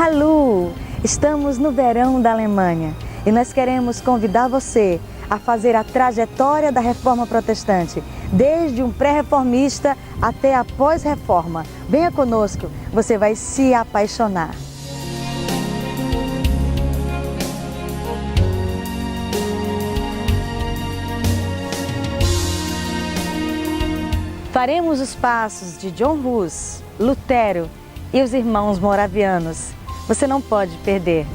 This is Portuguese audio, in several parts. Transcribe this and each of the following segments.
Hallo! Estamos no verão da Alemanha e nós queremos convidar você a fazer a trajetória da Reforma Protestante, desde um pré-reformista até a pós-reforma. Venha conosco, você vai se apaixonar. Faremos os passos de John Hus, Lutero e os irmãos moravianos. Você não pode perder.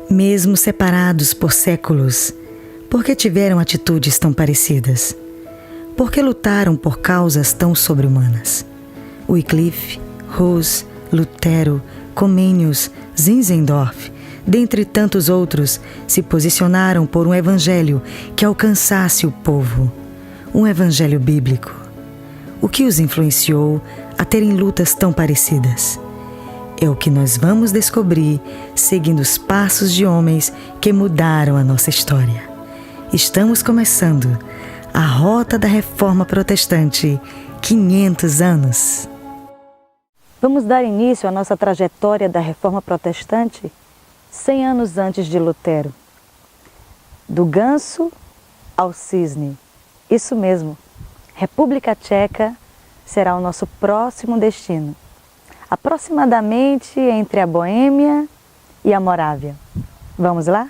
Mesmo separados por séculos, por que tiveram atitudes tão parecidas? Por que lutaram por causas tão sobre-humanas? Wycliffe, Hus, Lutero, Comenius, Zinzendorf, dentre tantos outros, se posicionaram por um evangelho que alcançasse o povo, um evangelho bíblico. O que os influenciou a terem lutas tão parecidas? É o que nós vamos descobrir seguindo os passos de homens que mudaram a nossa história. Estamos começando a Rota da Reforma Protestante, 500 anos. Vamos dar início à nossa trajetória da Reforma Protestante 100 anos antes de Lutero. Do ganso ao cisne. Isso mesmo, República Tcheca será o nosso próximo destino. Aproximadamente entre a Boêmia e a Morávia. Vamos lá?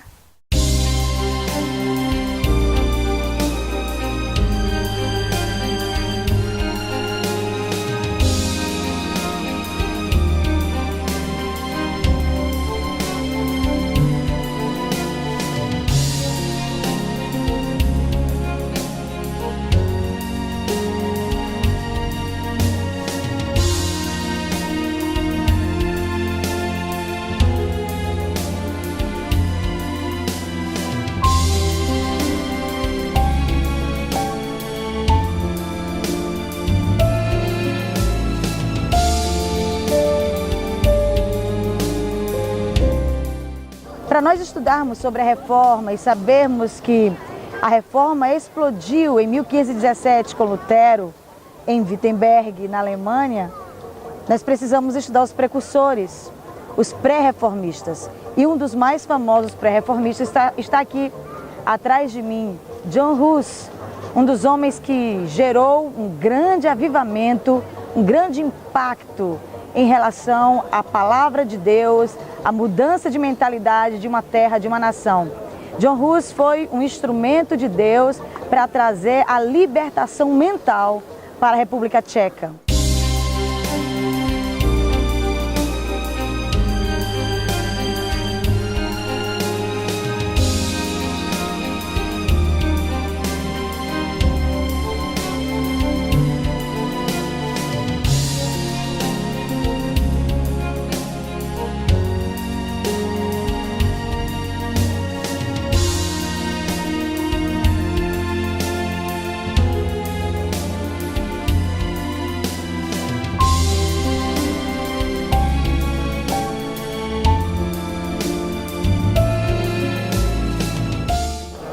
Para nós estudarmos sobre a Reforma e sabermos que a Reforma explodiu em 1517 com Lutero, em Wittenberg, na Alemanha, nós precisamos estudar os precursores, os pré-reformistas. E um dos mais famosos pré-reformistas está aqui, atrás de mim, John Hus, um dos homens que gerou um grande avivamento, um grande impacto em relação à palavra de Deus, a mudança de mentalidade de uma terra, de uma nação. John Hus foi um instrumento de Deus para trazer a libertação mental para a República Tcheca.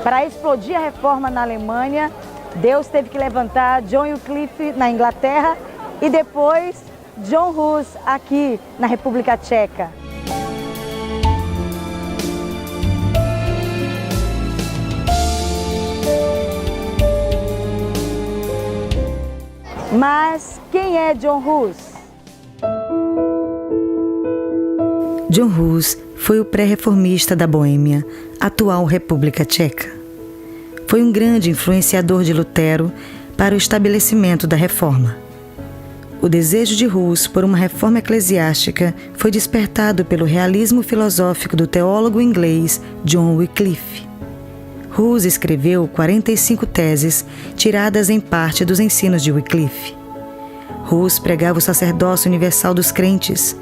Para explodir a reforma na Alemanha, Deus teve que levantar John Wycliffe na Inglaterra e depois John Hus aqui na República Tcheca. Mas quem é John Hus? John Hus foi o pré-reformista da Boêmia, atual República Tcheca. Foi um grande influenciador de Lutero para o estabelecimento da reforma. O desejo de Hus por uma reforma eclesiástica foi despertado pelo realismo filosófico do teólogo inglês John Wycliffe. Hus escreveu 45 teses tiradas em parte dos ensinos de Wycliffe. Hus pregava o sacerdócio universal dos crentes,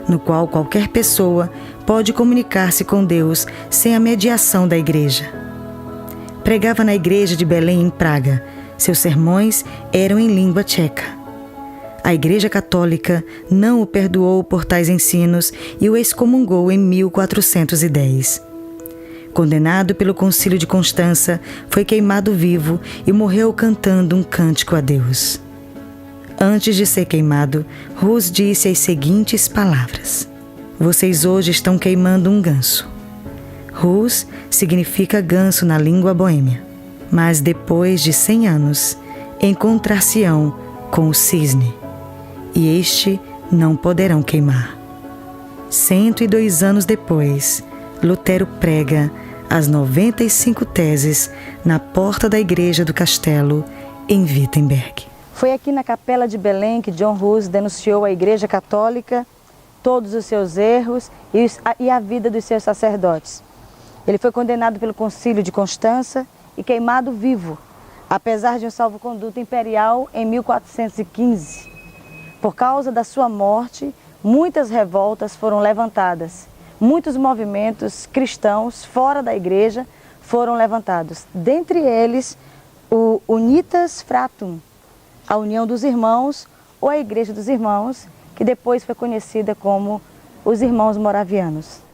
no qual qualquer pessoa pode comunicar-se com Deus sem a mediação da igreja. Pregava na igreja de Belém, em Praga. Seus sermões eram em língua tcheca. A Igreja Católica não o perdoou por tais ensinos e o excomungou em 1410. Condenado pelo Concílio de Constança, foi queimado vivo e morreu cantando um cântico a Deus. Antes de ser queimado, Hus disse as seguintes palavras: "Vocês hoje estão queimando um ganso." Hus significa ganso na língua boêmia, mas depois de 100 anos, encontrar-se-ão com o cisne, e este não poderão queimar. 102 anos depois, Lutero prega as 95 teses na porta da igreja do castelo, em Wittenberg. Foi aqui na Capela de Belém que John Hus denunciou a Igreja Católica, todos os seus erros e a vida dos seus sacerdotes. Ele foi condenado pelo Concílio de Constança e queimado vivo, apesar de um salvo-conduto imperial em 1415. Por causa da sua morte, muitas revoltas foram levantadas. Muitos movimentos cristãos fora da igreja foram levantados. Dentre eles, o Unitas Fratum, a União dos Irmãos, ou a Igreja dos Irmãos, que depois foi conhecida como os Irmãos Moravianos.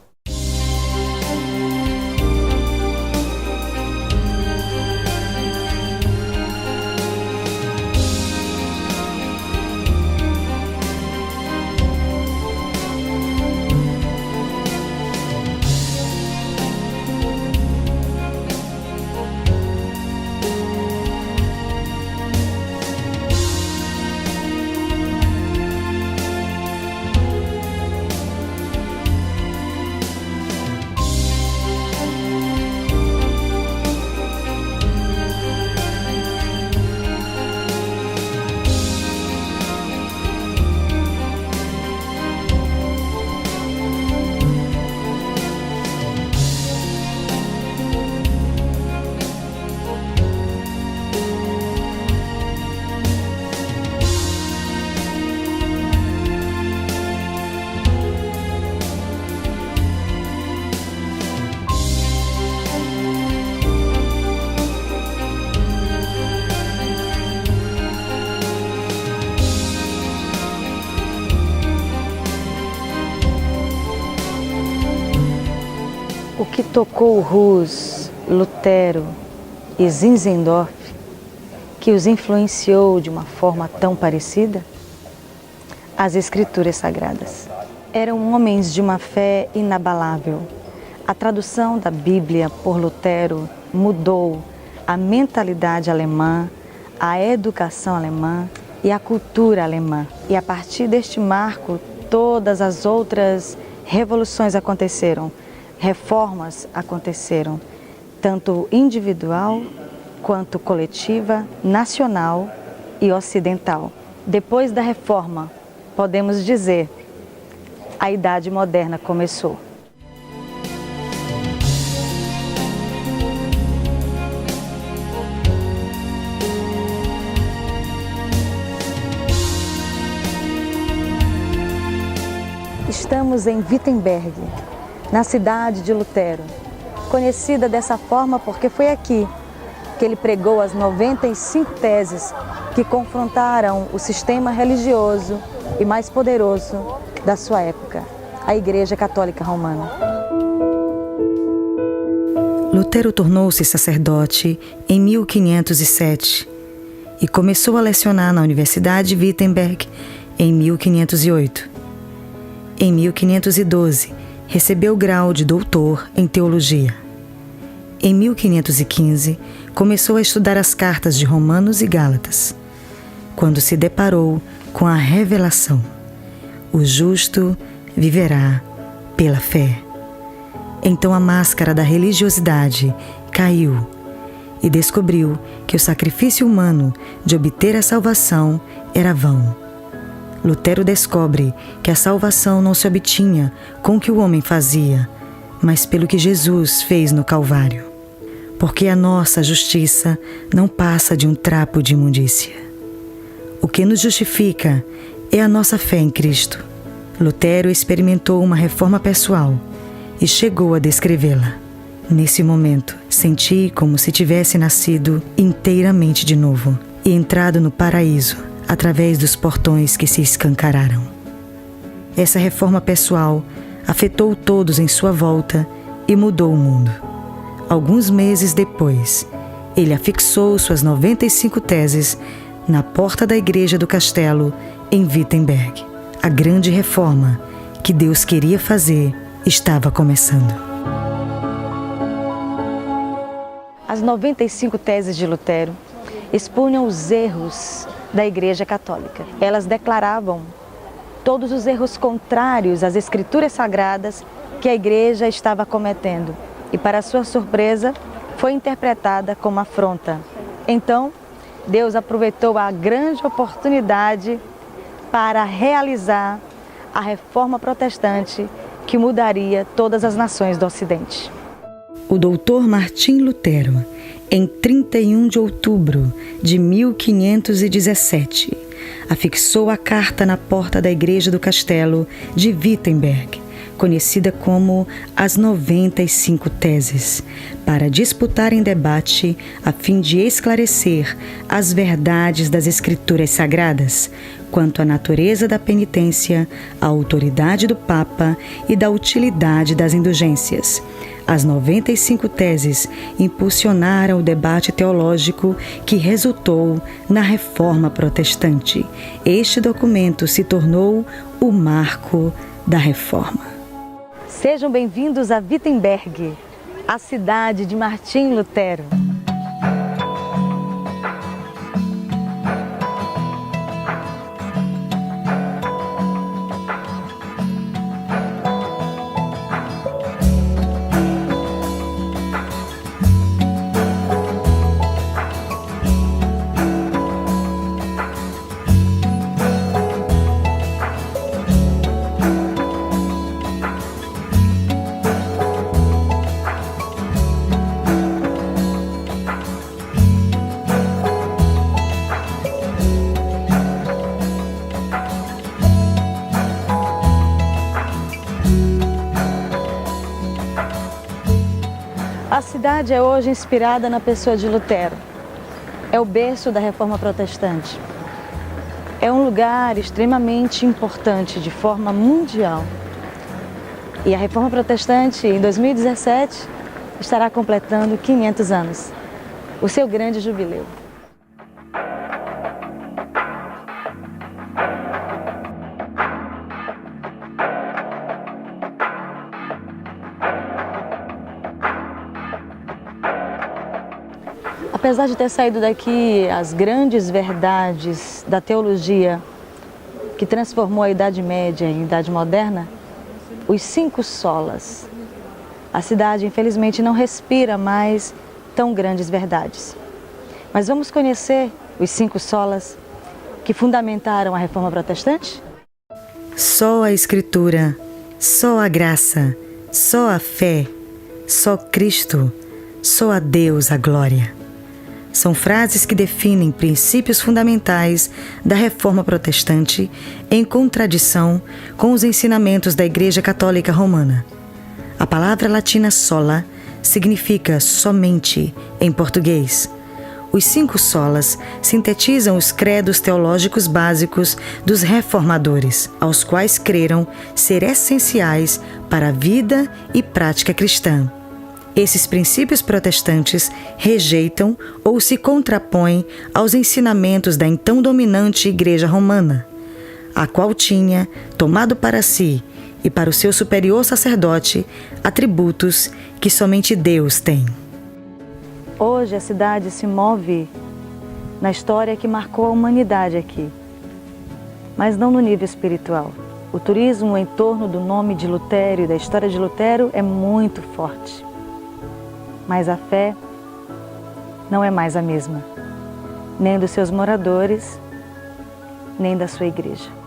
O que tocou Hus, Lutero e Zinzendorf, que os influenciou de uma forma tão parecida? As Escrituras Sagradas. Eram homens de uma fé inabalável. A tradução da Bíblia por Lutero mudou a mentalidade alemã, a educação alemã e a cultura alemã. E a partir deste marco, todas as outras revoluções aconteceram. Reformas aconteceram, tanto individual quanto coletiva, nacional e ocidental. Depois da reforma, podemos dizer, a Idade Moderna começou. Estamos em Wittenberg, na cidade de Lutero, conhecida dessa forma porque foi aqui que ele pregou as 95 teses que confrontaram o sistema religioso e mais poderoso da sua época, a Igreja Católica Romana. Lutero tornou-se sacerdote em 1507 e começou a lecionar na Universidade de Wittenberg em 1508. Em 1512, recebeu o grau de doutor em teologia. Em 1515, começou a estudar as cartas de Romanos e Gálatas, quando se deparou com a revelação: o justo viverá pela fé. Então a máscara da religiosidade caiu e descobriu que o sacrifício humano de obter a salvação era vão. Lutero descobre que a salvação não se obtinha com o que o homem fazia, mas pelo que Jesus fez no Calvário. Porque a nossa justiça não passa de um trapo de imundícia. O que nos justifica é a nossa fé em Cristo. Lutero experimentou uma reforma pessoal e chegou a descrevê-la. Nesse momento, senti como se tivesse nascido inteiramente de novo e entrado no paraíso através dos portões que se escancararam. Essa reforma pessoal afetou todos em sua volta e mudou o mundo. Alguns meses depois, ele afixou suas 95 teses na porta da igreja do castelo em Wittenberg. A grande reforma que Deus queria fazer estava começando. As 95 teses de Lutero expunham os erros da Igreja Católica. Elas declaravam todos os erros contrários às Escrituras Sagradas que a Igreja estava cometendo. E, para sua surpresa, foi interpretada como afronta. Então, Deus aproveitou a grande oportunidade para realizar a reforma protestante que mudaria todas as nações do Ocidente. O doutor Martim Lutero, em 31 de outubro de 1517, afixou a carta na porta da igreja do castelo de Wittenberg, conhecida como as 95 teses, para disputar em debate a fim de esclarecer as verdades das Escrituras Sagradas quanto à natureza da penitência, à autoridade do Papa e da utilidade das indulgências. As 95 teses impulsionaram o debate teológico que resultou na Reforma Protestante. Este documento se tornou o marco da Reforma. Sejam bem-vindos a Wittenberg, a cidade de Martim Lutero. A cidade é hoje inspirada na pessoa de Lutero. É o berço da Reforma Protestante. É um lugar extremamente importante de forma mundial. E a Reforma Protestante, em 2017, estará completando 500 anos, o seu grande jubileu. Apesar de ter saído daqui as grandes verdades da teologia que transformou a Idade Média em Idade Moderna, os 5 solas, a cidade infelizmente não respira mais tão grandes verdades. Mas vamos conhecer os 5 solas que fundamentaram a Reforma Protestante? Só a Escritura, só a graça, só a fé, só Cristo, só a Deus a glória. São frases que definem princípios fundamentais da Reforma Protestante em contradição com os ensinamentos da Igreja Católica Romana. A palavra latina sola significa somente em português. Os 5 solas sintetizam os credos teológicos básicos dos reformadores, aos quais creram ser essenciais para a vida e prática cristã. Esses princípios protestantes rejeitam ou se contrapõem aos ensinamentos da então dominante Igreja Romana, a qual tinha tomado para si e para o seu superior sacerdote atributos que somente Deus tem. Hoje a cidade se move na história que marcou a humanidade aqui, mas não no nível espiritual. O turismo em torno do nome de Lutero e da história de Lutero é muito forte, mas a fé não é mais a mesma, nem dos seus moradores, nem da sua igreja.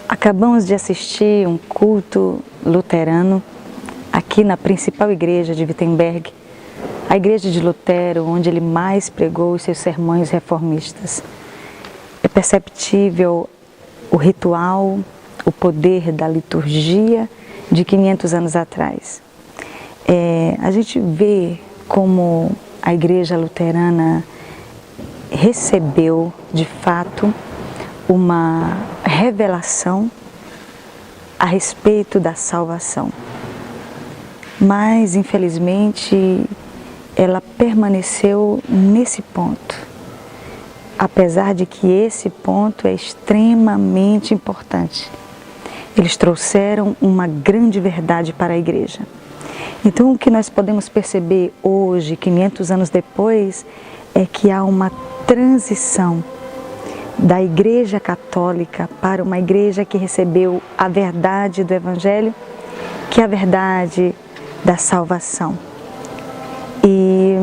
Acabamos de assistir um culto luterano aqui na principal igreja de Wittenberg, a igreja de Lutero, onde ele mais pregou os seus sermões reformistas. É perceptível o ritual, o poder da liturgia de 500 anos atrás. A gente vê como a igreja luterana recebeu, de fato, uma revelação a respeito da salvação. Mas, infelizmente, ela permaneceu nesse ponto, apesar de que esse ponto é extremamente importante. Eles trouxeram uma grande verdade para a igreja. Então, o que nós podemos perceber hoje, 500 anos depois, é que há uma transição da Igreja Católica para uma igreja que recebeu a verdade do Evangelho, que é a verdade da salvação. E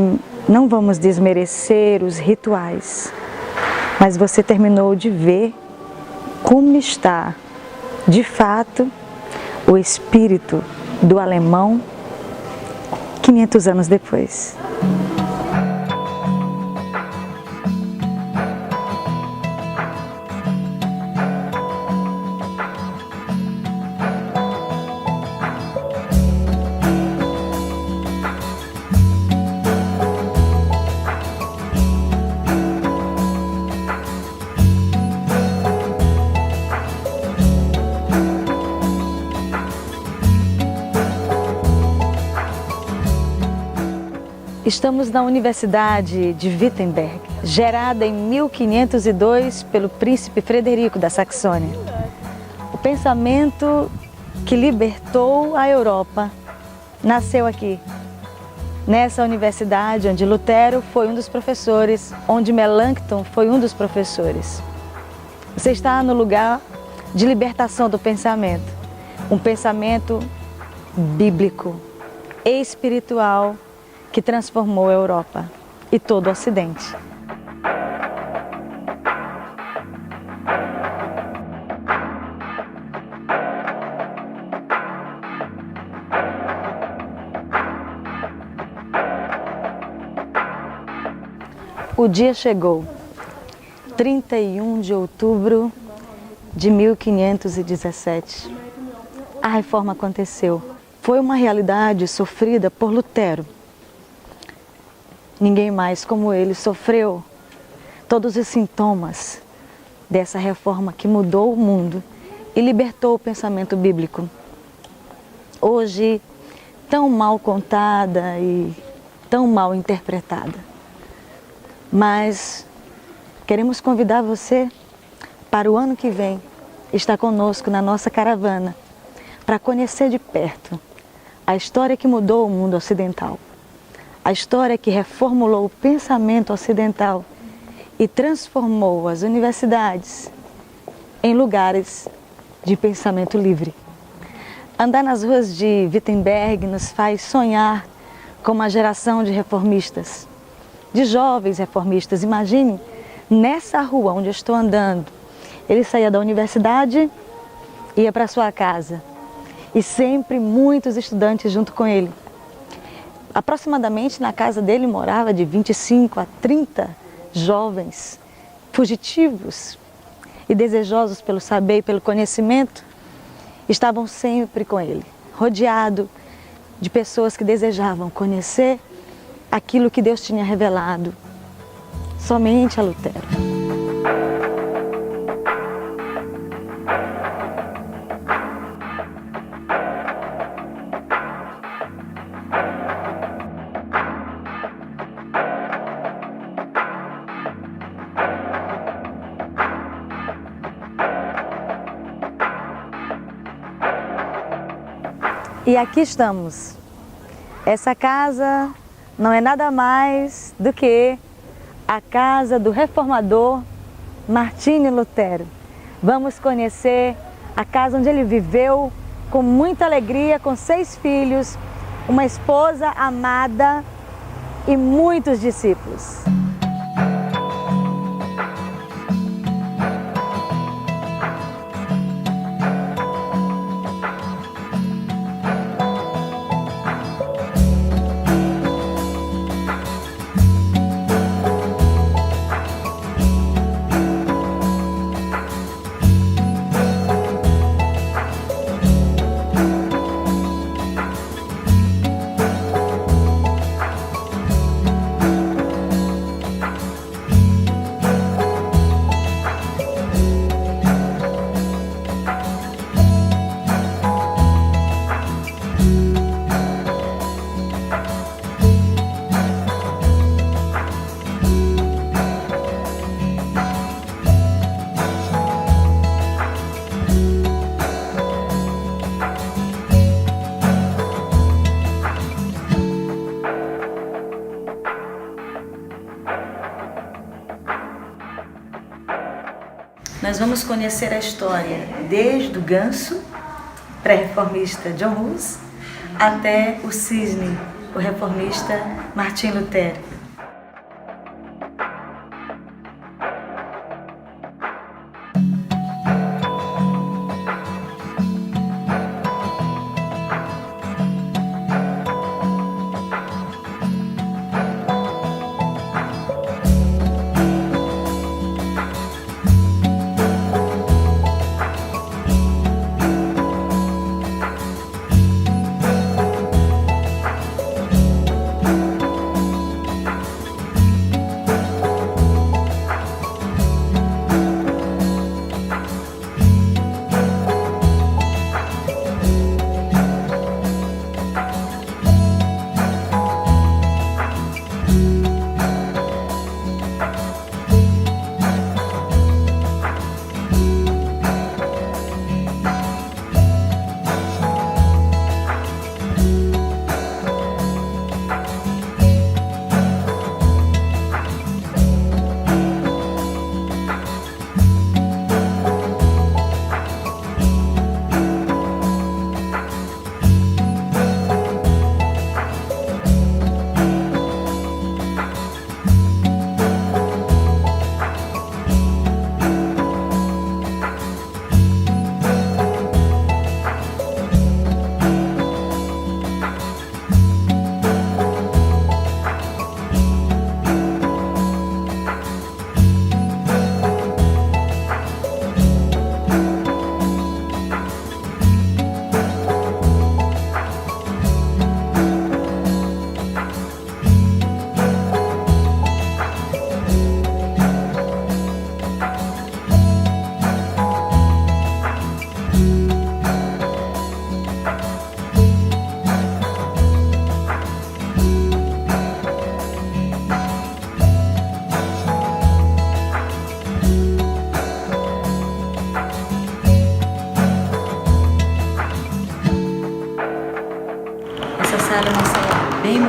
não vamos desmerecer os rituais, mas você terminou de ver como está, de fato, o espírito do alemão 500 anos depois. Estamos na Universidade de Wittenberg, gerada em 1502 pelo príncipe Frederico da Saxônia. O pensamento que libertou a Europa nasceu aqui, nessa universidade onde Lutero foi um dos professores, onde Melanchthon foi um dos professores. Você está no lugar de libertação do pensamento, um pensamento bíblico, espiritual, que transformou a Europa e todo o Ocidente. O dia chegou, 31 de outubro de 1517. A reforma aconteceu. Foi uma realidade sofrida por Lutero. Ninguém mais como ele sofreu todos os sintomas dessa reforma que mudou o mundo e libertou o pensamento bíblico. Hoje, tão mal contada e tão mal interpretada. Mas queremos convidar você para o ano que vem estar conosco na nossa caravana, para conhecer de perto a história que mudou o mundo ocidental, a história que reformulou o pensamento ocidental e transformou as universidades em lugares de pensamento livre. Andar nas ruas de Wittenberg nos faz sonhar com uma geração de reformistas, de jovens reformistas. Imagine, nessa rua onde eu estou andando, ele saía da universidade, ia para sua casa e sempre muitos estudantes junto com ele. Aproximadamente na casa dele morava de 25 a 30 jovens fugitivos e desejosos pelo saber e pelo conhecimento, estavam sempre com ele, rodeado de pessoas que desejavam conhecer aquilo que Deus tinha revelado somente a Lutero. E aqui estamos. Essa casa não é nada mais do que a casa do reformador Martinho Lutero. Vamos conhecer a casa onde ele viveu com muita alegria, com 6 filhos, uma esposa amada e muitos discípulos. Nós vamos conhecer a história desde o ganso, pré-reformista John Hus, até o cisne, o reformista Martinho Lutero.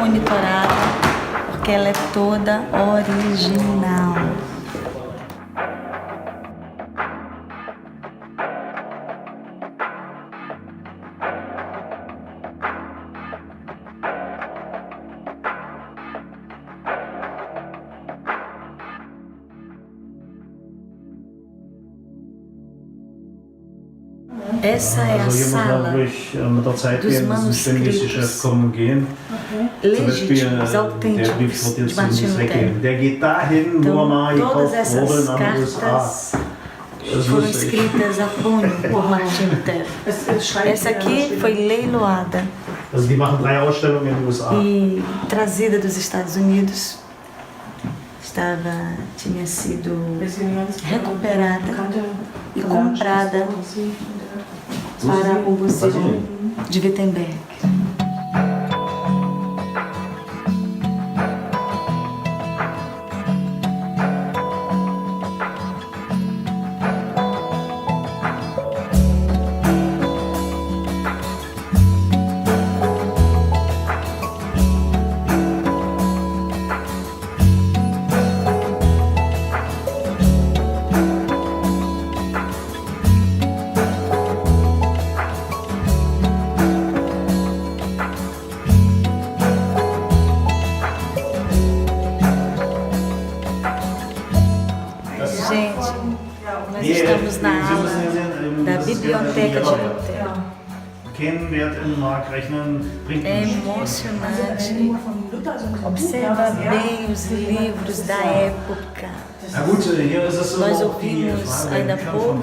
monitorada, porque ela é toda original. Essa é a sala dos manuscritos legítimos, autênticos de Martin Lutero. Então, todas essas cartas foram escritas a punho por Martin Lutero. Essa aqui foi leiloada e trazida dos Estados Unidos. Tinha sido recuperada e comprada para o Museu de Wittenberg. Nós estamos na aula da Biblioteca de Lutero. É emocionante. Observa bem os livros da época. Nós ouvimos ainda há pouco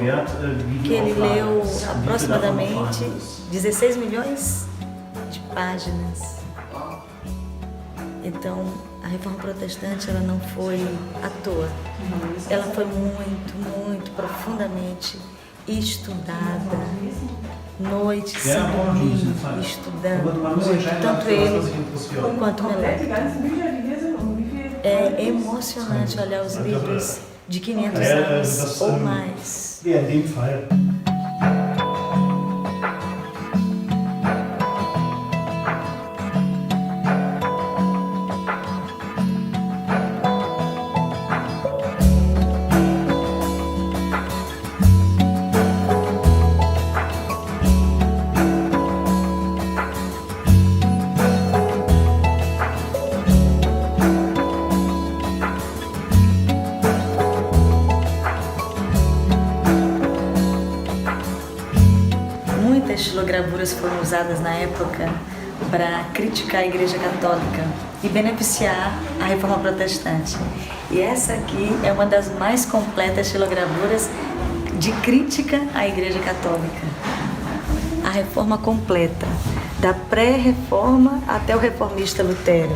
que ele leu aproximadamente 16 milhões de páginas. Então, a Reforma Protestante ela não foi à toa. Ela foi muito profundamente estudada, noite sem dormir, estudando, tanto ele quanto Melanchthon. É emocionante olhar os livros de 500 anos ou mais. Muitas xilogravuras foram usadas na época para criticar a Igreja Católica e beneficiar a Reforma Protestante. E essa aqui é uma das mais completas xilogravuras de crítica à Igreja Católica. A Reforma completa, da pré-reforma até o reformista Lutero.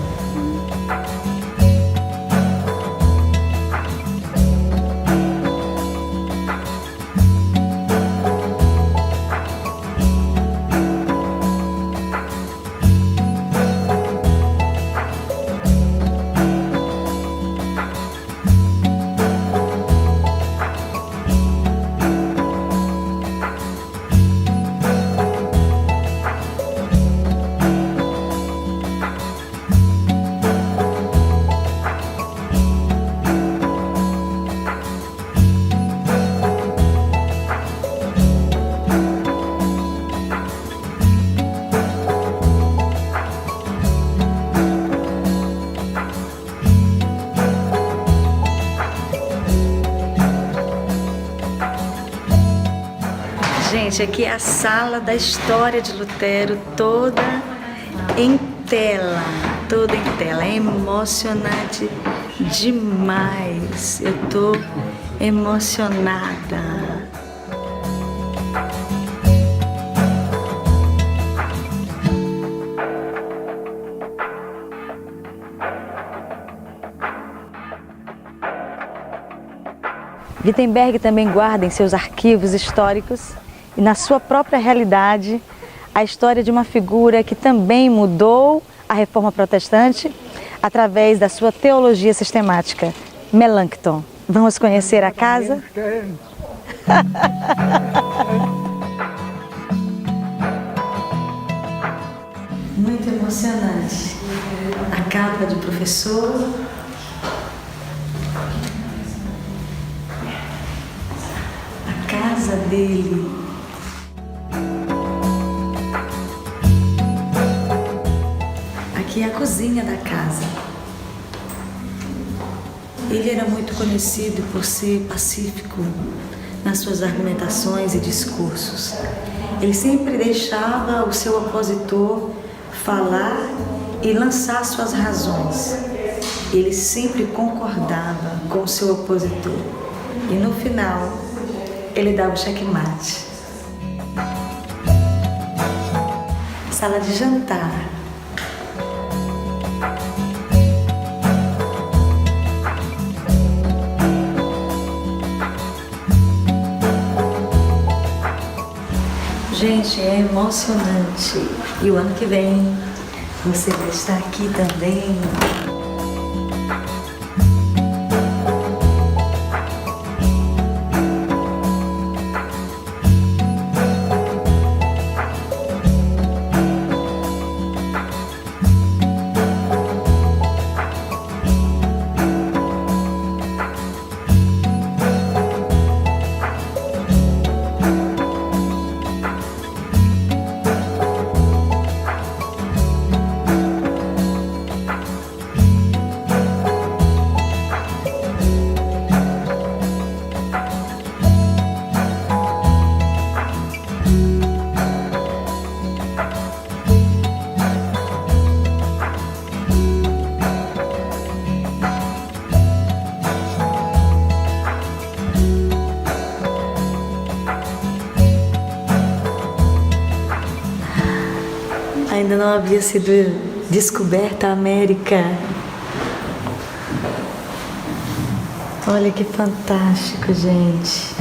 Gente, aqui é a sala da história de Lutero, toda em tela, é emocionante demais, eu tô emocionada. Wittenberg também guarda em seus arquivos históricos e na sua própria realidade a história de uma figura que também mudou a Reforma Protestante através da sua teologia sistemática, Melanchthon. Vamos conhecer a casa? Muito emocionante. a capa de professor. A casa dele. Aqui é a cozinha da casa. Ele era muito conhecido por ser pacífico nas suas argumentações e discursos. Ele sempre deixava o seu opositor falar e lançar suas razões. Ele sempre concordava com o seu opositor. E no final, ele dava o checkmate. Sala de jantar. Gente, é emocionante. E o ano que vem você vai estar aqui também. Ainda não havia sido descoberta a América. Olha que fantástico, gente.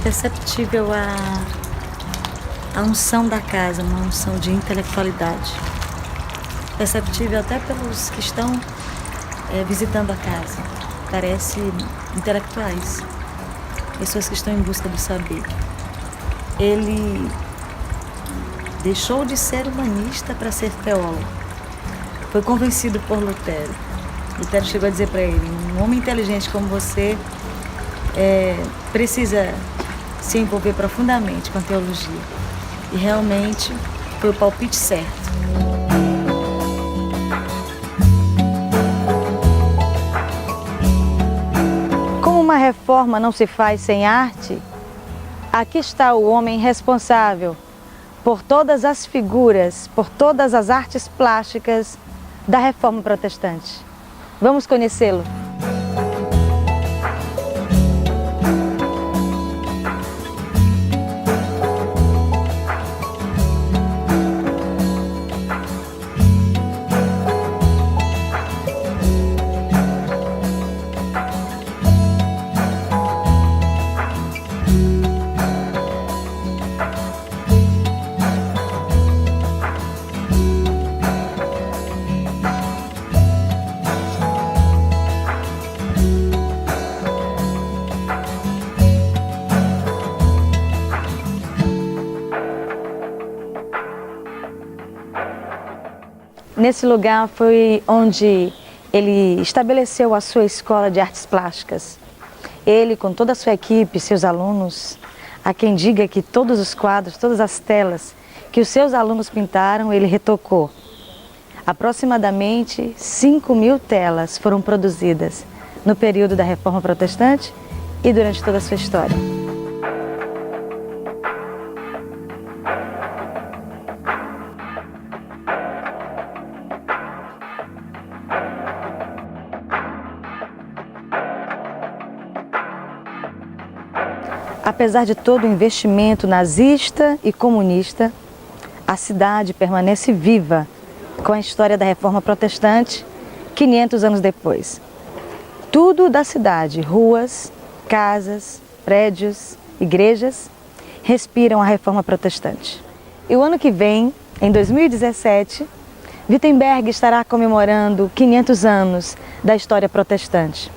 Perceptível a unção da casa, uma unção de intelectualidade. Perceptível até pelos que estão visitando a casa. Parece intelectuais, pessoas que estão em busca do saber. Ele deixou de ser humanista para ser teólogo. Foi convencido por Lutero. Lutero chegou a dizer para ele: um homem inteligente como você precisa se envolver profundamente com a teologia. E realmente foi o palpite certo. Como uma reforma não se faz sem arte, aqui está o homem responsável por todas as figuras, por todas as artes plásticas da Reforma Protestante. Vamos conhecê-lo. Nesse lugar foi onde ele estabeleceu a sua escola de artes plásticas. Ele, com toda a sua equipe, seus alunos, há quem diga que todos os quadros, todas as telas que os seus alunos pintaram, ele retocou. Aproximadamente 5.000 telas foram produzidas no período da Reforma Protestante e durante toda a sua história. Apesar de todo o investimento nazista e comunista, a cidade permanece viva com a história da Reforma Protestante, 500 anos depois. Tudo da cidade, ruas, casas, prédios, igrejas, respiram a Reforma Protestante. E o ano que vem, em 2017, Wittenberg estará comemorando 500 anos da história protestante.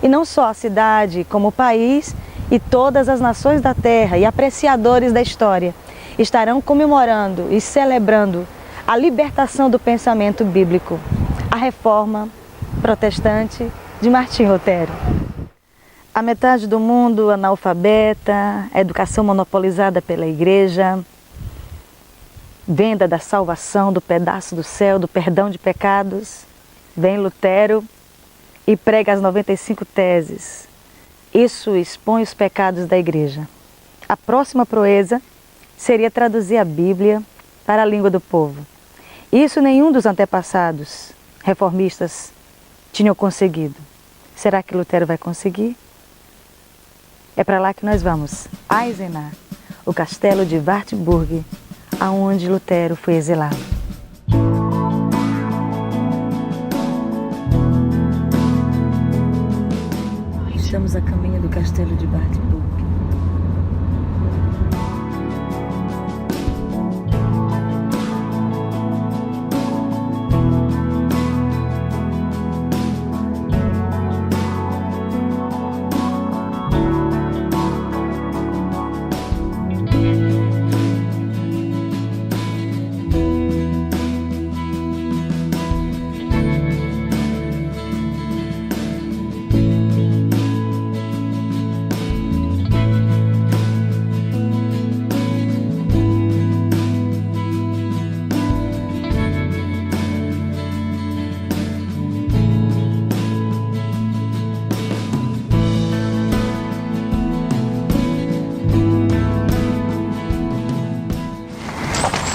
E não só a cidade, como o país e todas as nações da terra e apreciadores da história estarão comemorando e celebrando a libertação do pensamento bíblico, a Reforma Protestante de Martim Lutero. A metade do mundo analfabeta, a educação monopolizada pela igreja, venda da salvação, do pedaço do céu, do perdão de pecados. Vem Lutero e prega as 95 teses. Isso expõe os pecados da igreja. A próxima proeza seria traduzir a Bíblia para a língua do povo. Isso nenhum dos antepassados reformistas tinham conseguido. Será que Lutero vai conseguir? É para lá que nós vamos, Eisenach, o castelo de Wartburg, aonde Lutero foi exilado. Estamos a caminho do castelo de Wartburg.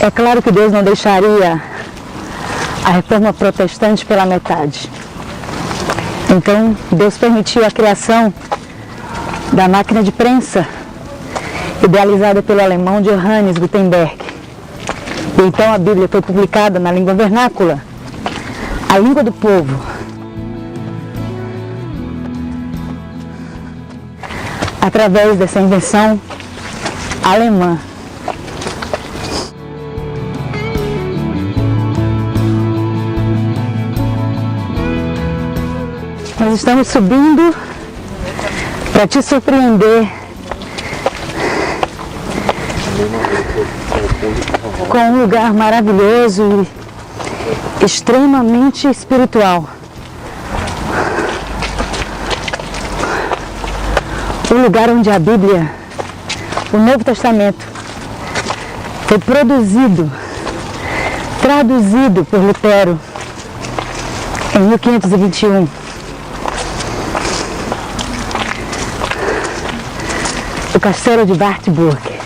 É claro que Deus não deixaria a Reforma Protestante pela metade. Então, Deus permitiu a criação da máquina de prensa, idealizada pelo alemão Johannes Gutenberg. E então a Bíblia foi publicada na língua vernácula, a língua do povo. Através dessa invenção alemã. Nós estamos subindo para te surpreender com um lugar maravilhoso e extremamente espiritual. O lugar onde a Bíblia, o Novo Testamento, foi produzido, traduzido por Lutero em 1521. O castelo de Wartburg.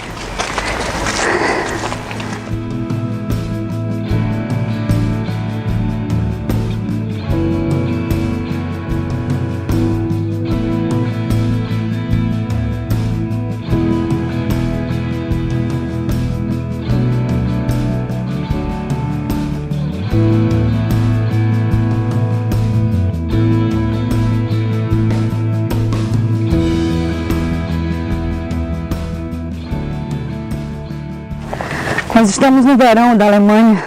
Nós estamos no verão da Alemanha,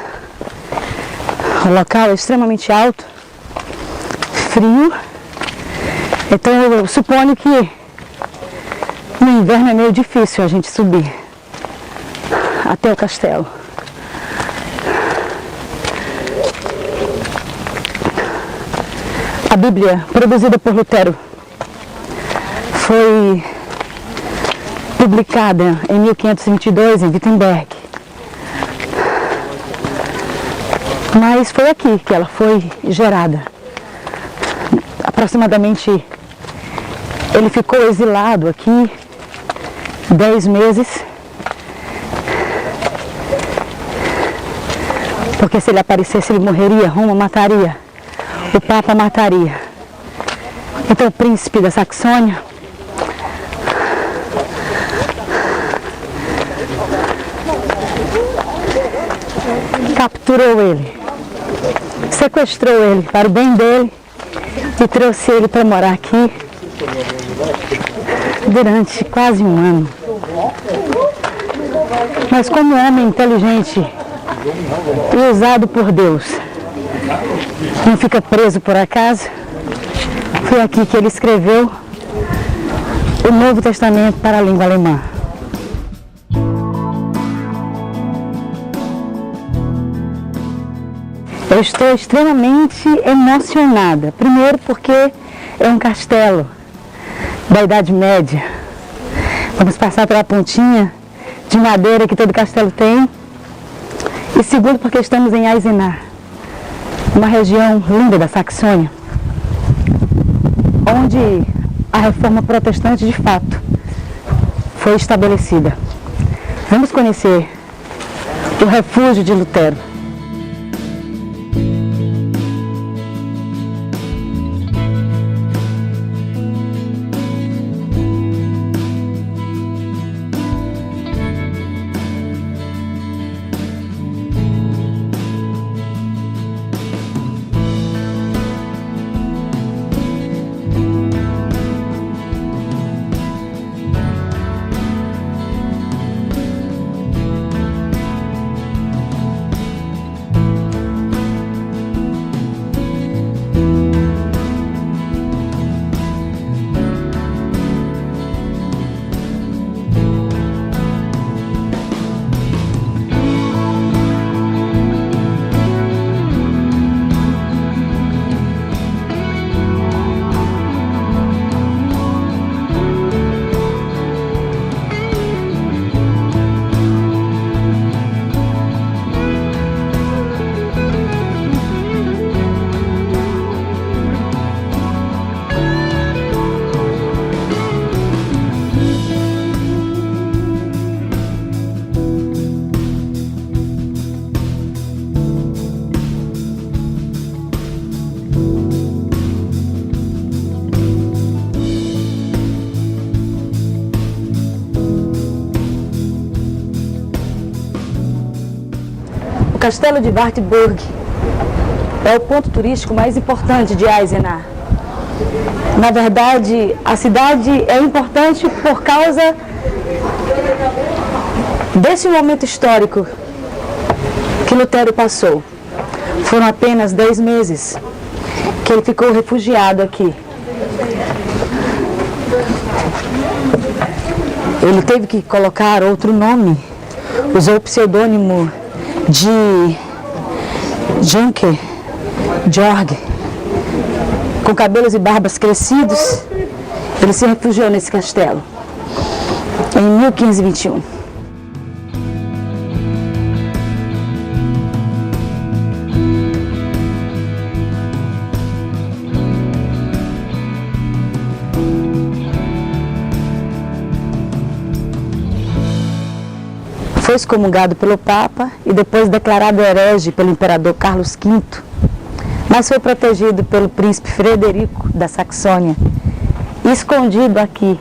o local é extremamente alto, frio, então eu suponho que no inverno é meio difícil a gente subir até o castelo. A Bíblia, produzida por Lutero, foi publicada em 1522 em Wittenberg. Mas foi aqui que ela foi gerada. Aproximadamente, ele ficou exilado aqui 10 meses. Porque se ele aparecesse, ele morreria, Roma mataria, o Papa mataria. Então o príncipe da Saxônia capturou ele sequestrou ele para o bem dele e trouxe ele para morar aqui durante quase um ano. Mas como homem inteligente e usado por Deus, não fica preso por acaso, foi aqui que ele escreveu o Novo Testamento para a língua alemã. Eu estou extremamente emocionada. Primeiro porque é um castelo da Idade Média. Vamos passar pela pontinha de madeira que todo castelo tem. E segundo porque estamos em Eisenach, uma região linda da Saxônia, onde a reforma protestante de fato foi estabelecida. Vamos conhecer o refúgio de Lutero. O Castelo de Wartburg é o ponto turístico mais importante de Eisenach. Na verdade, a cidade é importante por causa desse momento histórico que Lutero passou. Foram apenas 10 meses que ele ficou refugiado aqui. Ele teve que colocar outro nome, usou o pseudônimo de Junker Georg. Com cabelos e barbas crescidos, ele se refugiou nesse castelo em 1521. Foi excomungado pelo Papa e depois declarado herege pelo imperador Carlos V, mas foi protegido pelo príncipe Frederico da Saxônia, escondido aqui,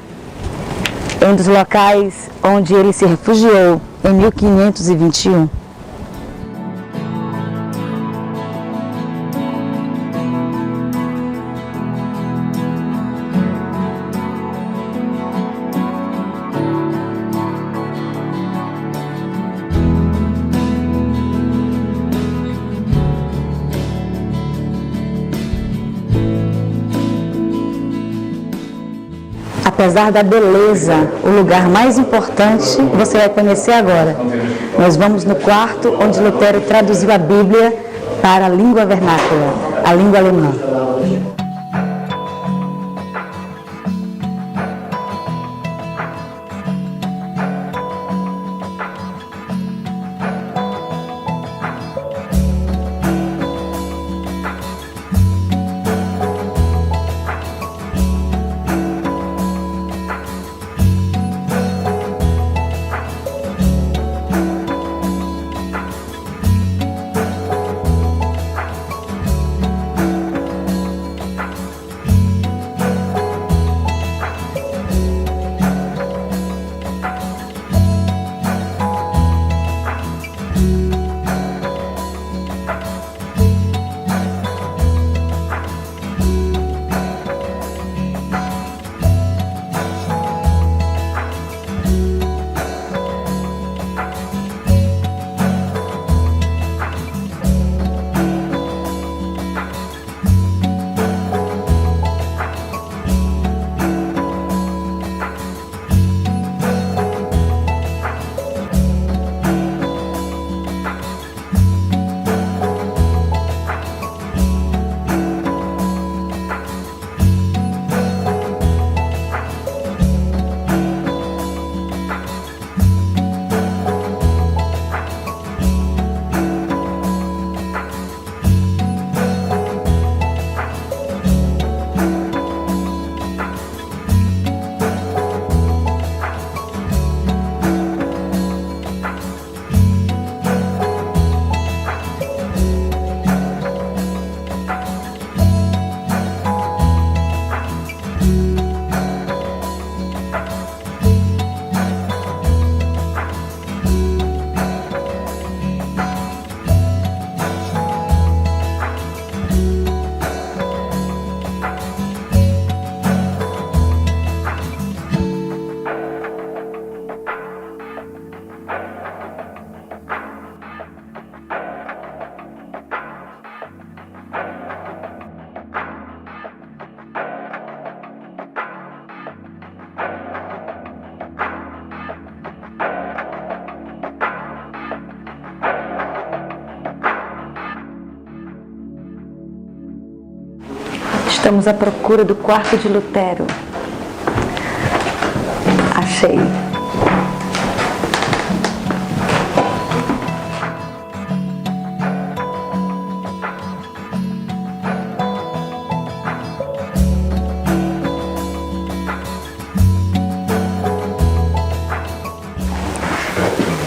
em um dos locais onde ele se refugiou em 1521. Apesar da beleza, o lugar mais importante você vai conhecer agora. Nós vamos no quarto onde Lutero traduziu a Bíblia para a língua vernácula, a língua alemã. Estamos à procura do quarto de Lutero. Achei.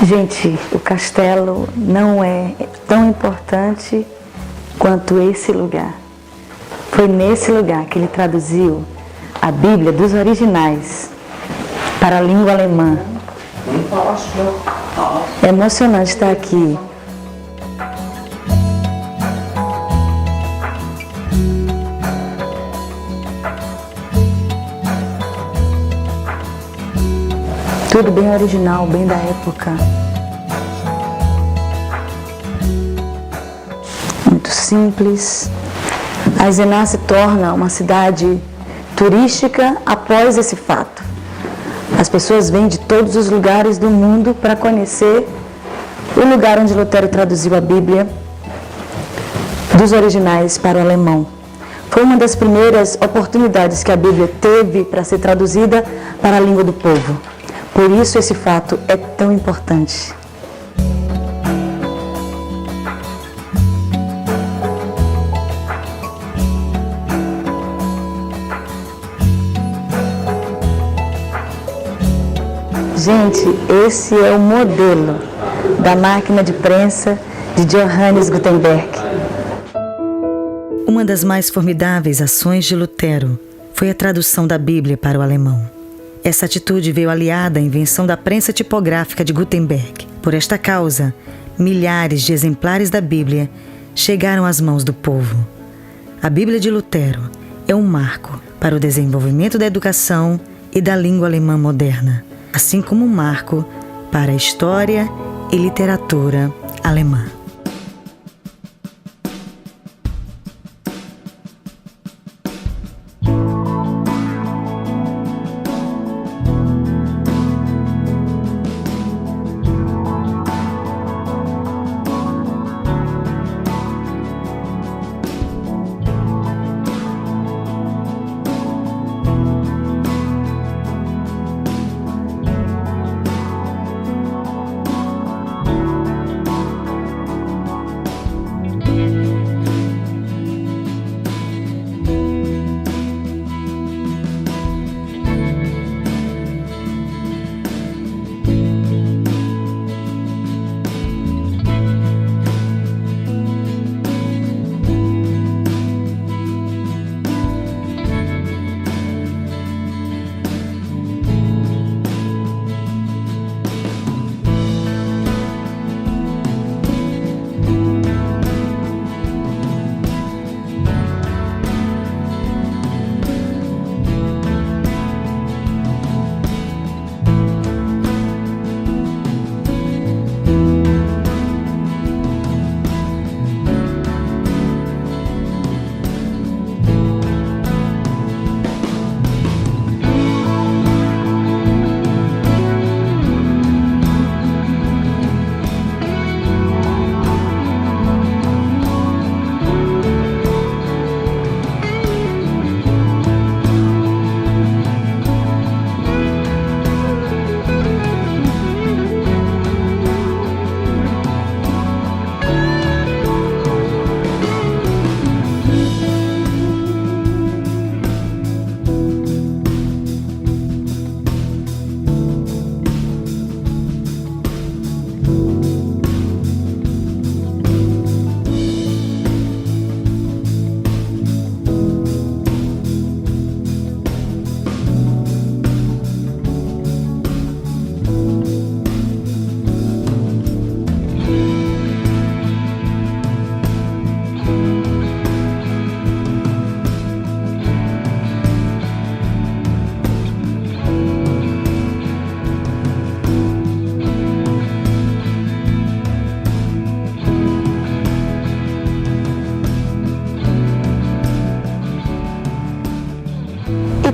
Gente, o castelo não é tão importante quanto esse lugar. Foi nesse lugar que ele traduziu a Bíblia dos originais para a língua alemã. É emocionante estar aqui. Tudo bem original, bem da época. Muito simples. Eisenach se torna uma cidade turística após esse fato. As pessoas vêm de todos os lugares do mundo para conhecer o lugar onde Lutero traduziu a Bíblia dos originais para o alemão. Foi uma das primeiras oportunidades que a Bíblia teve para ser traduzida para a língua do povo. Por isso esse fato é tão importante. Gente, esse é o modelo da máquina de prensa de Johannes Gutenberg. Uma das mais formidáveis ações de Lutero foi a tradução da Bíblia para o alemão. Essa atitude veio aliada à invenção da prensa tipográfica de Gutenberg. Por esta causa, milhares de exemplares da Bíblia chegaram às mãos do povo. A Bíblia de Lutero é um marco para o desenvolvimento da educação e da língua alemã moderna, assim como um marco para a história e literatura alemã.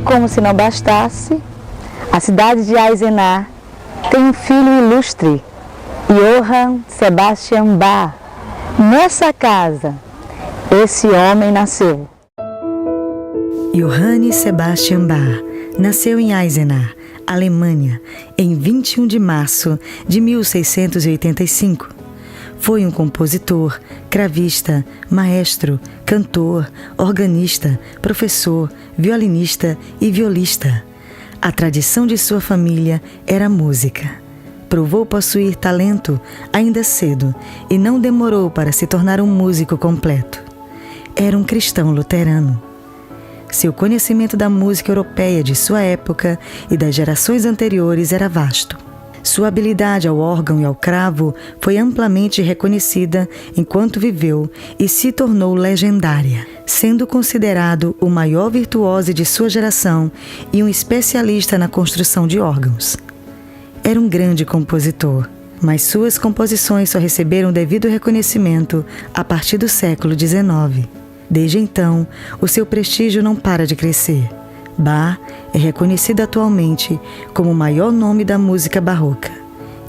Como se não bastasse, a cidade de Eisenach tem um filho ilustre, Johann Sebastian Bach. Nessa casa, esse homem nasceu. Johann Sebastian Bach nasceu em Eisenach, Alemanha, em 21 de março de 1685. Foi um compositor, cravista, maestro, cantor, organista, professor, violinista e violista. A tradição de sua família era a música. Provou possuir talento ainda cedo e não demorou para se tornar um músico completo. Era um cristão luterano. Seu conhecimento da música europeia de sua época e das gerações anteriores era vasto. Sua habilidade ao órgão e ao cravo foi amplamente reconhecida enquanto viveu e se tornou legendária, sendo considerado o maior virtuoso de sua geração e um especialista na construção de órgãos. Era um grande compositor, mas suas composições só receberam devido reconhecimento a partir do século XIX. Desde então, o seu prestígio não para de crescer. Bach é reconhecido atualmente como o maior nome da música barroca,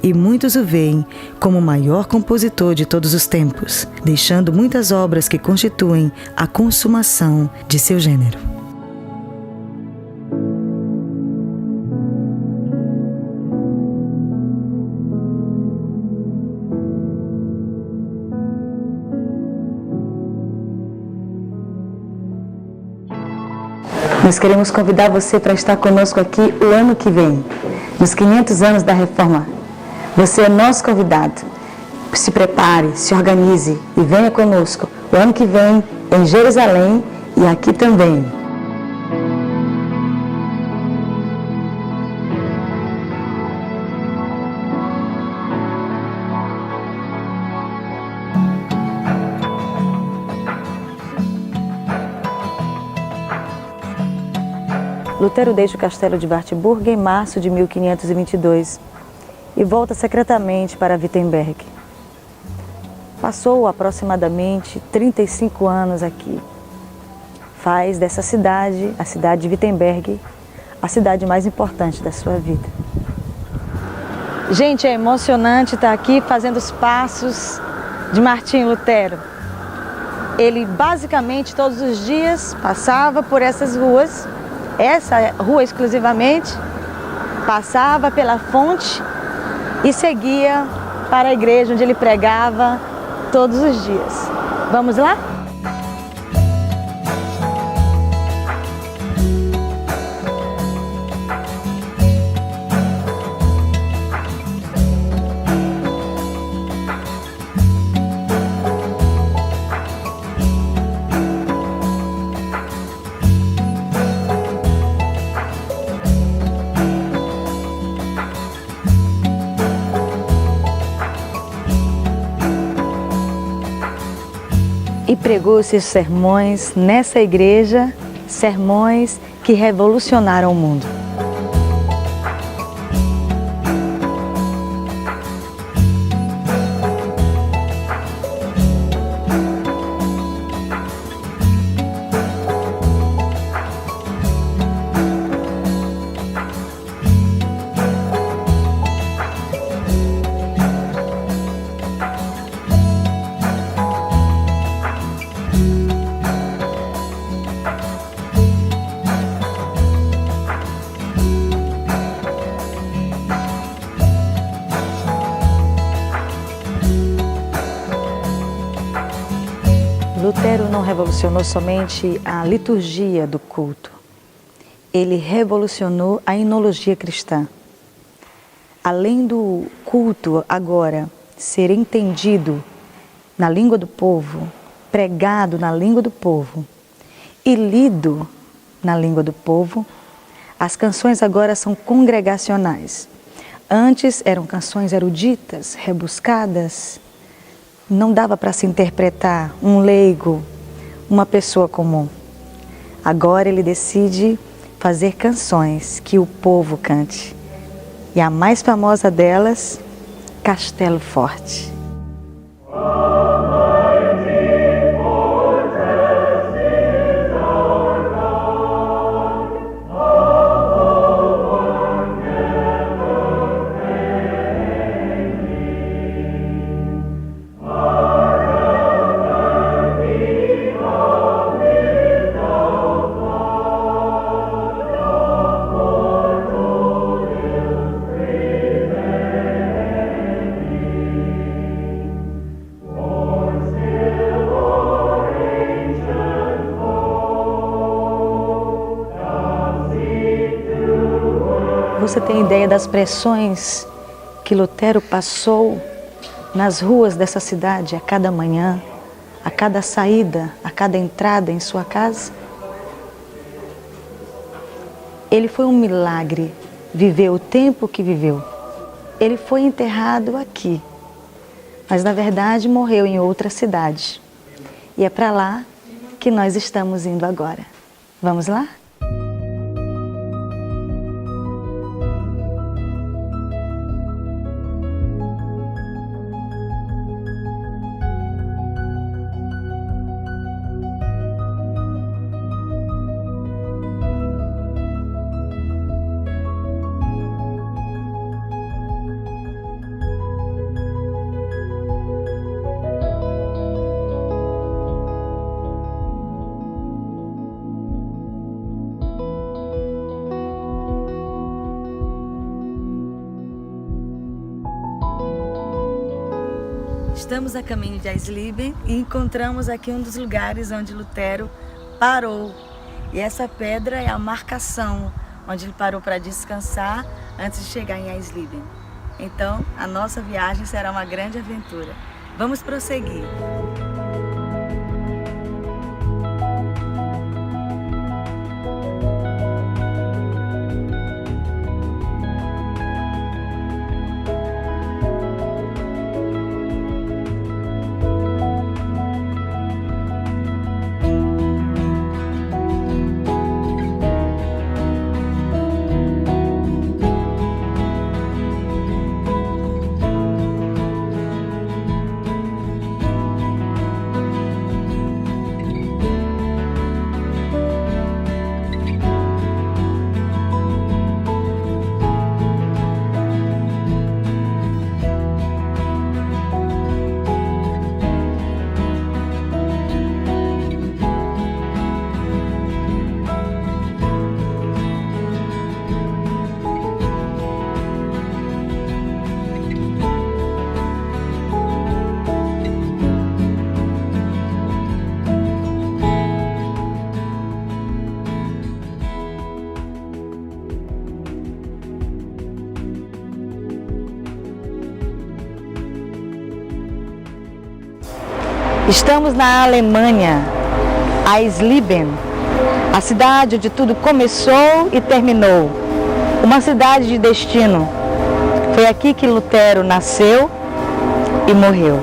e muitos o veem como o maior compositor de todos os tempos, deixando muitas obras que constituem a consumação de seu gênero. Nós queremos convidar você para estar conosco aqui o ano que vem, nos 500 anos da Reforma. Você é nosso convidado. Se prepare, se organize e venha conosco o ano que vem em Jerusalém e aqui também. Lutero deixa o castelo de Wartburg em março de 1522 e volta secretamente para Wittenberg. Passou aproximadamente 35 anos aqui. Faz dessa cidade, a cidade de Wittenberg, a cidade mais importante da sua vida. Gente, é emocionante estar aqui fazendo os passos de Martinho Lutero. Ele basicamente todos os dias passava por essas ruas, essa rua exclusivamente, passava pela fonte e seguia para a igreja onde ele pregava todos os dias. Vamos lá? E pregou seus sermões nessa igreja, sermões que revolucionaram o mundo. Lutero não revolucionou somente a liturgia do culto, ele revolucionou a enologia cristã. Além do culto agora ser entendido na língua do povo, pregado na língua do povo e lido na língua do povo, as canções agora são congregacionais. Antes eram canções eruditas, rebuscadas. Não dava para se interpretar um leigo, uma pessoa comum. Agora ele decide fazer canções que o povo cante. E a mais famosa delas, Castelo Forte. Você tem ideia das pressões que Lutero passou nas ruas dessa cidade a cada manhã, a cada saída, a cada entrada em sua casa? Ele foi um milagre, viveu o tempo que viveu. Ele foi enterrado aqui, mas na verdade morreu em outra cidade. E é para lá que nós estamos indo agora. Vamos lá? Estamos a caminho de Eisleben e encontramos aqui um dos lugares onde Lutero parou. E essa pedra é a marcação onde ele parou para descansar antes de chegar em Eisleben. Então, a nossa viagem será uma grande aventura. Vamos prosseguir. Estamos na Alemanha, Eisleben, a cidade onde tudo começou e terminou, uma cidade de destino. Foi aqui que Lutero nasceu e morreu.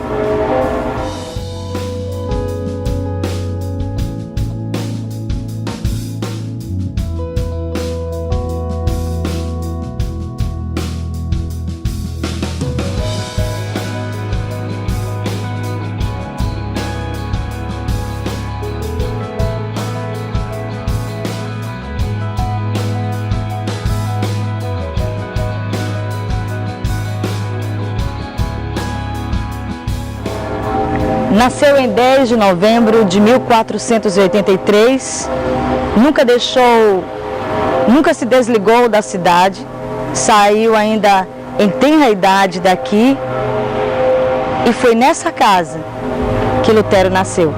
Nasceu em 10 de novembro de 1483, nunca se desligou da cidade, saiu ainda em tenra idade daqui e foi nessa casa que Lutero nasceu.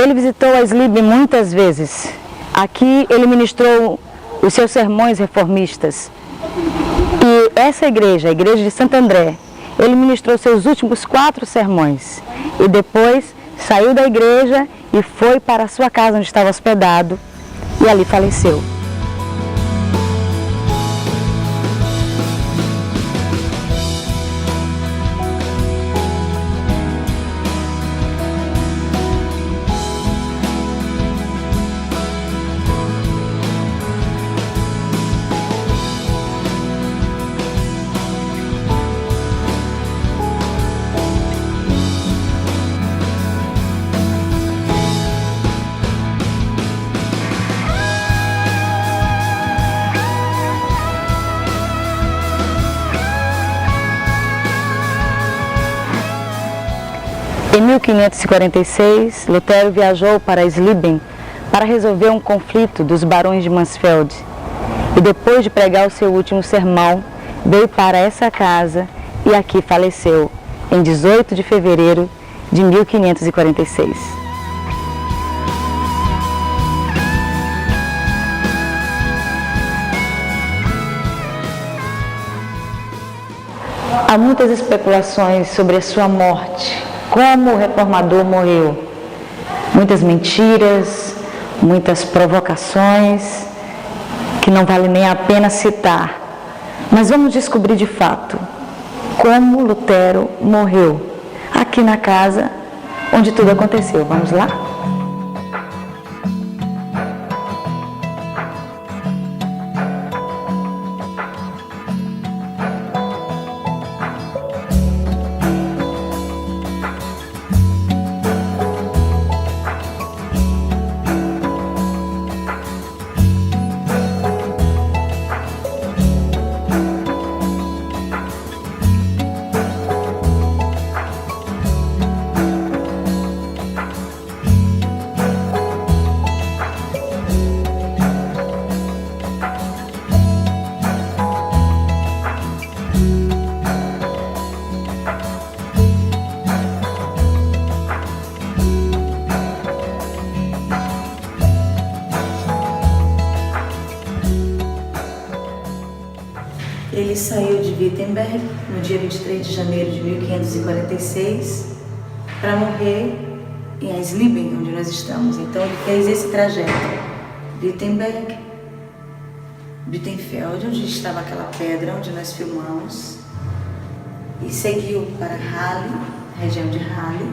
Ele visitou a Sliben muitas vezes. Aqui ele ministrou os seus sermões reformistas. E essa igreja, a igreja de Santo André, ele ministrou seus últimos 4 sermões. E depois saiu da igreja e foi para a sua casa onde estava hospedado e ali faleceu. Em 1546, Lutero viajou para Sliben para resolver um conflito dos barões de Mansfeld. E depois de pregar o seu último sermão, veio para essa casa e aqui faleceu, em 18 de fevereiro de 1546. Há muitas especulações sobre a sua morte. Como o reformador morreu. Muitas mentiras, muitas provocações, que não vale nem a pena citar. Mas vamos descobrir de fato como Lutero morreu, aqui na casa onde tudo aconteceu. Vamos lá? Ele saiu de Wittenberg no dia 23 de janeiro de 1546 para morrer em Eisleben, onde nós estamos. Então ele fez esse trajeto, Wittenberg, Bittenfeld, onde estava aquela pedra onde nós filmamos, e seguiu para Halle, região de Halle,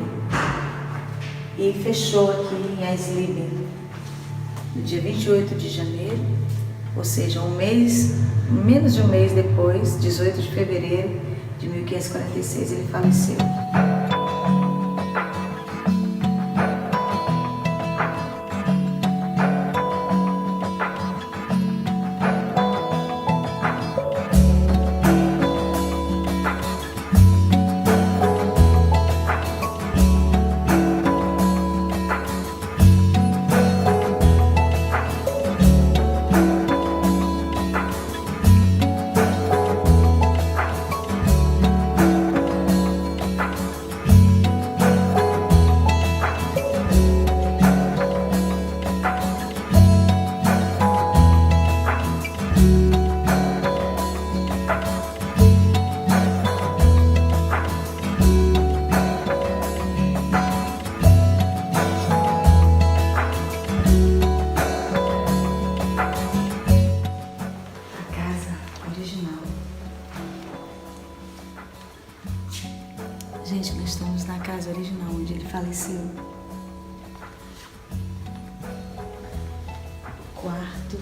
e fechou aqui em Eisleben no dia 28 de janeiro, ou seja, menos de um mês depois, 18 de fevereiro de 1546, ele faleceu. Gente, nós estamos na casa original onde ele faleceu. Quarto.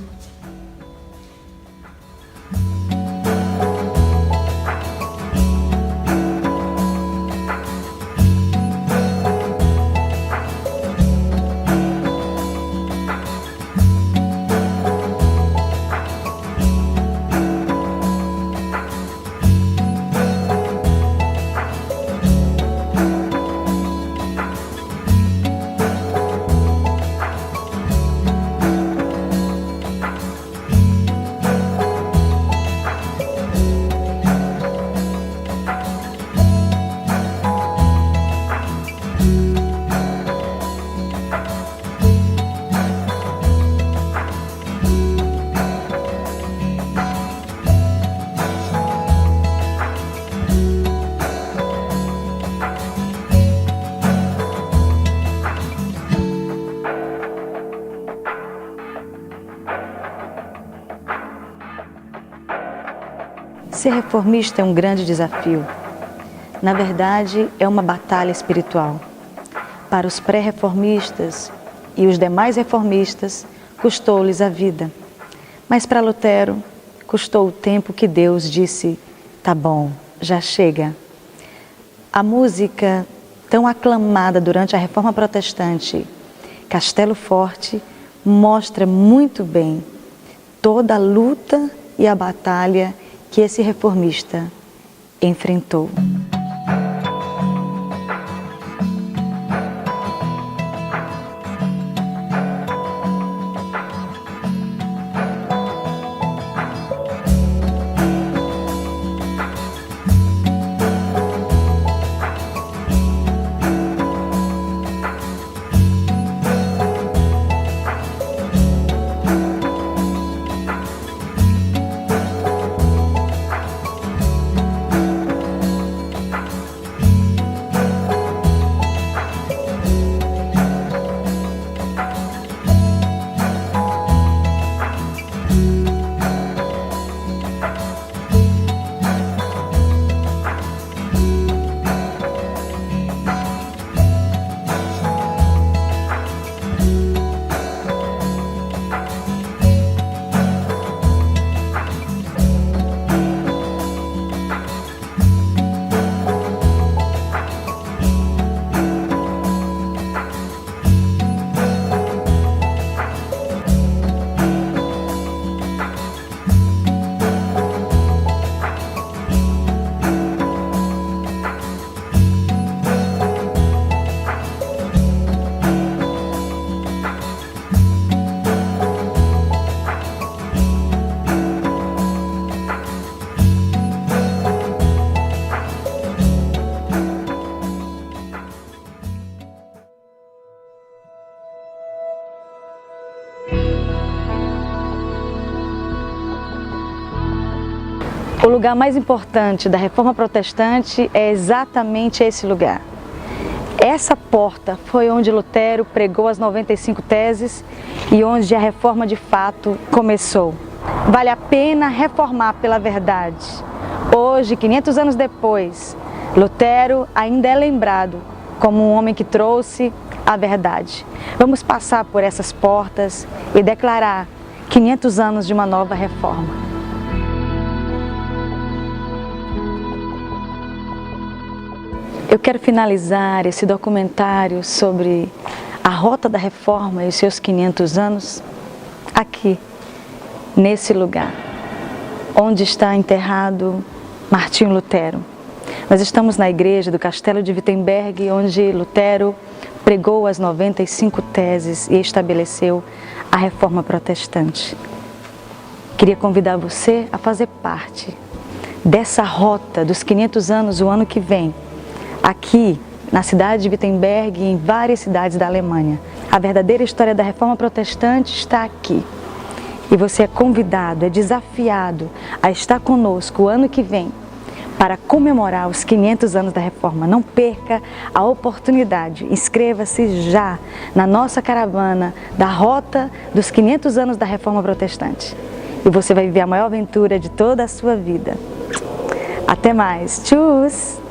ser reformista é um grande desafio. Na verdade, é uma batalha espiritual. Para os pré-reformistas e os demais reformistas, custou-lhes a vida. Mas para Lutero, custou o tempo que Deus disse: tá bom, já chega. A música tão aclamada durante a Reforma Protestante, Castelo Forte, mostra muito bem toda a luta e a batalha que esse reformista enfrentou. O lugar mais importante da Reforma Protestante é exatamente esse lugar. Essa porta foi onde Lutero pregou as 95 teses e onde a reforma de fato começou. Vale a pena reformar pela verdade. Hoje, 500 anos depois, Lutero ainda é lembrado como um homem que trouxe a verdade. Vamos passar por essas portas e declarar 500 anos de uma nova reforma. Eu quero finalizar esse documentário sobre a Rota da Reforma e os seus 500 anos aqui, nesse lugar, onde está enterrado Martinho Lutero. Nós estamos na igreja do Castelo de Wittenberg, onde Lutero pregou as 95 teses e estabeleceu a Reforma Protestante. Queria convidar você a fazer parte dessa rota dos 500 anos o ano que vem, aqui na cidade de Wittenberg e em várias cidades da Alemanha. A verdadeira história da Reforma Protestante está aqui. E você é convidado, é desafiado a estar conosco o ano que vem para comemorar os 500 anos da Reforma. Não perca a oportunidade. Inscreva-se já na nossa caravana da Rota dos 500 anos da Reforma Protestante. E você vai viver a maior aventura de toda a sua vida. Até mais. Tchau!